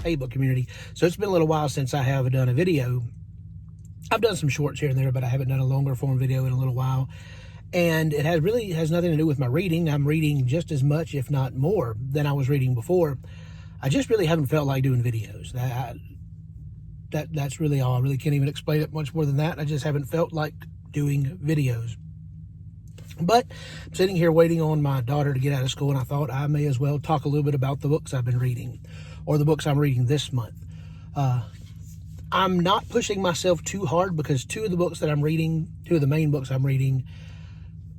Facebook community. So it's been a little while since I have done a video. I've done some shorts here and there, but I haven't done a longer form video in a little while. And it really has nothing to do with my reading. I'm reading just as much, if not more, than I was reading before. I just really haven't felt like doing videos. That's really all. I really can't even explain it much more than that. I just haven't felt like doing videos. But I'm sitting here waiting on my daughter to get out of school, and I thought I may as well talk a little bit about the books I've been reading, or the books I'm reading this month. I'm not pushing myself too hard because two of the main books I'm reading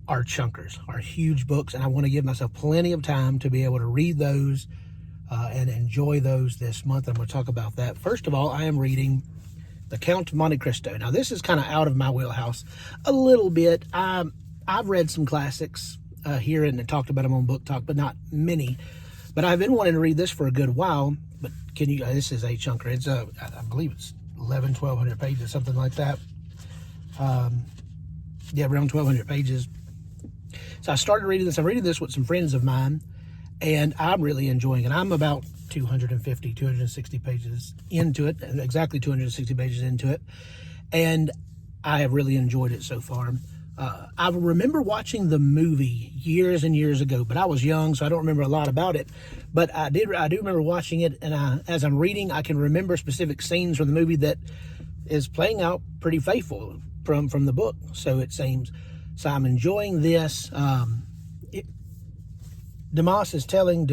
are chunkers, are huge books, and I want to give myself plenty of time to be able to read those and enjoy those this month. I'm going to talk about that. First of all, I am reading The Count of Monte Cristo. Now, this is kind of out of my wheelhouse a little bit. I've read some classics here and talked about them on Book Talk, but not many. But I've been wanting to read this for a good while. But this is a chunker. It's I believe it's 1,200 pages, something like that. Yeah, around 1,200 pages. So I started reading this. I'm reading this with some friends of mine, and I'm really enjoying it. I'm about 260 pages into it, exactly 260 pages into it, and I have really enjoyed it so far. I remember watching the movie years and years ago, but I was young, so I don't remember a lot about it. But I do remember watching it, and as I'm reading, I can remember specific scenes from the movie that is playing out pretty faithful from the book, so it seems. So I'm enjoying this. Dumas, he's telling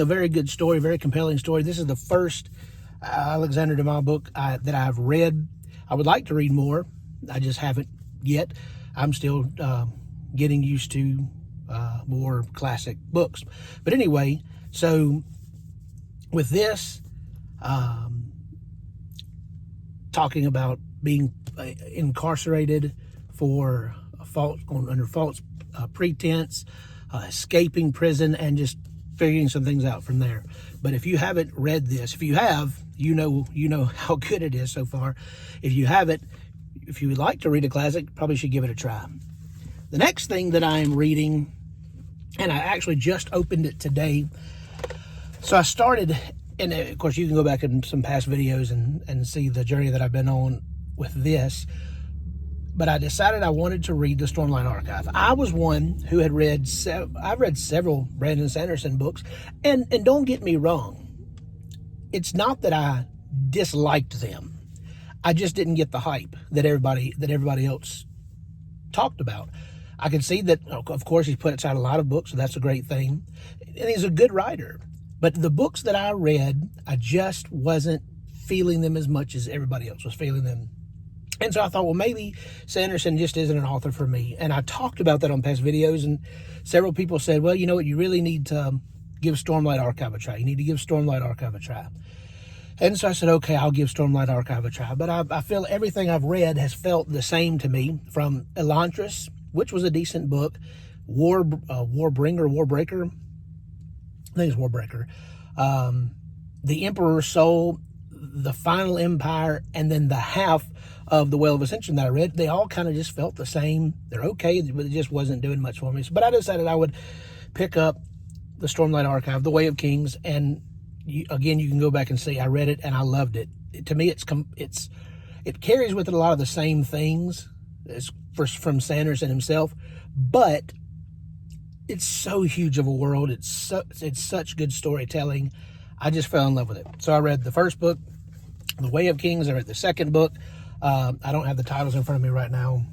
a very good story, very compelling story. This is the first Alexander Dumas book that I've read. I would like to read more. I just haven't yet. I'm still getting used to more classic books. But anyway, so with this, talking about being incarcerated for under false pretense, escaping prison, and just figuring some things out from there. But if you haven't read this, if you have, you know how good it is so far. If you haven't, if you would like to read a classic, probably should give it a try. The next thing that I'm reading, and I actually just opened it today. So I started, and of course you can go back in some past videos and see the journey that I've been on with this. But I decided I wanted to read the Stormlight Archive. I was one who had I've read several Brandon Sanderson books, and don't get me wrong, it's not that I disliked them. I just didn't get the hype that everybody else talked about. I can see that, of course, he's put out a lot of books, so that's a great thing. And he's a good writer. But the books that I read, I just wasn't feeling them as much as everybody else was feeling them. And so I thought, well, maybe Sanderson just isn't an author for me. And I talked about that on past videos, and several people said, well, you know what, you really need to give Stormlight Archive a try. You need to give Stormlight Archive a try. And so I said, okay, I'll give Stormlight Archive a try. But I feel everything I've read has felt the same to me, from Elantris, which was a decent book, Warbreaker, I think it's Warbreaker, The Emperor's Soul, The Final Empire, and then the half of The Well of Ascension that I read. They all kind of just felt the same. They're okay, but it just wasn't doing much for me. But I decided I would pick up the Stormlight Archive, The Way of Kings, and again, you can go back and see, I read it and I loved it. To me, it carries with it a lot of the same things as from Sanderson himself, but it's so huge of a world. It's such good storytelling. I just fell in love with it. So I read the first book, The Way of Kings. I read the second book. I don't have the titles in front of me right now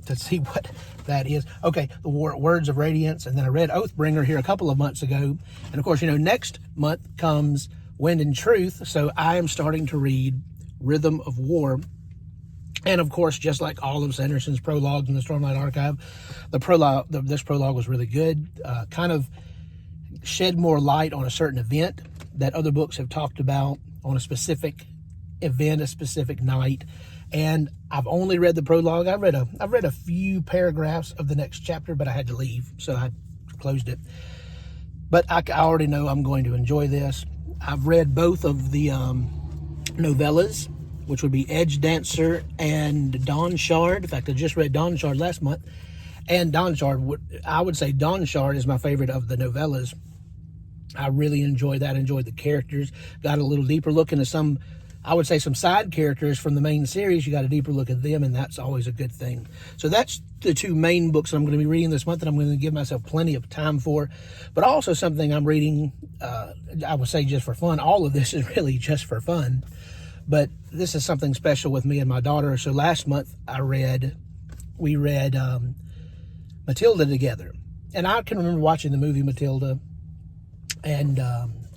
to see what that is. Okay, The Words of Radiance, and then I read Oathbringer here a couple of months ago. And of course, next month comes Wind and Truth, so I am starting to read Rhythm of War. And of course, just like all of Sanderson's prologues in the Stormlight Archive, this prologue was really good. Kind of shed more light on a certain event that other books have talked about, on a specific event, a specific night. And I've only read the prologue. I've read a few paragraphs of the next chapter, but I had to leave, so I closed it. But I already know I'm going to enjoy this. I've read both of the novellas, which would be Edge Dancer and Dawn Shard. In fact, I just read Dawn Shard last month. And Dawn Shard, I would say Dawn Shard is my favorite of the novellas. I really enjoyed that. Enjoyed the characters. Got a little deeper look into some, I would say, some side characters from the main series. You got a deeper look at them, and that's always a good thing. So that's the two main books that I'm going to be reading this month, and I'm going to give myself plenty of time for. But also something I'm reading, I would say just for fun. All of this is really just for fun. But this is something special with me and my daughter. So last month we read Matilda together. And I can remember watching the movie Matilda. And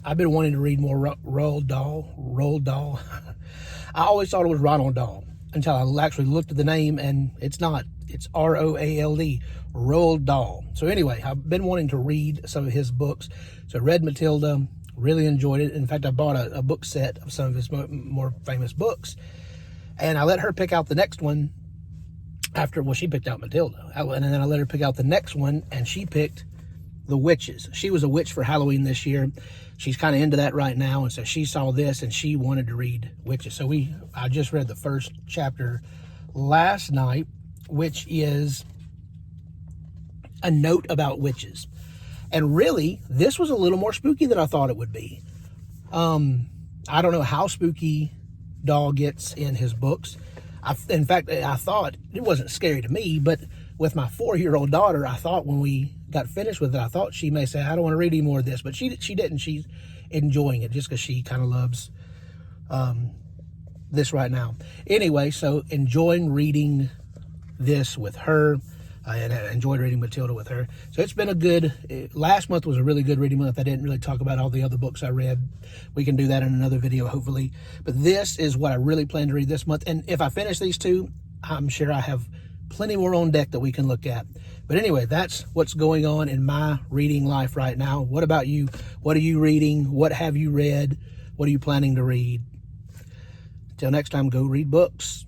I've been wanting to read more Roald Dahl. I always thought it was Ronald Dahl until I actually looked at the name, and it's not. It's R-O-A-L-D, Roald Dahl. So anyway, I've been wanting to read some of his books. So I read Matilda, really enjoyed it. In fact, I bought a book set of some of his more famous books. And I let her pick out the next one after, well, she picked out Matilda. And then I let her pick out the next one, and she picked The Witches. She was a witch for Halloween this year. She's kind of into that right now, and so she saw this and she wanted to read Witches. So I just read the first chapter last night, which is a note about witches. And really, this was a little more spooky than I thought it would be. I don't know how spooky Dahl gets in his books. In fact, I thought it wasn't scary to me, but with my 4-year-old daughter, I thought when we got finished with it, I thought she may say, I don't want to read any more of this, but she didn't. She's enjoying it just because she kind of loves this right now. Anyway, so enjoying reading this with her, and I enjoyed reading Matilda with her. So it's been a good, last month was a really good reading month. I didn't really talk about all the other books I read. We can do that in another video, hopefully. But this is what I really plan to read this month. And if I finish these two, I'm sure I have plenty more on deck that we can look at. But anyway, that's what's going on in my reading life right now. What about you? What are you reading? What have you read? What are you planning to read? Till next time, go read books.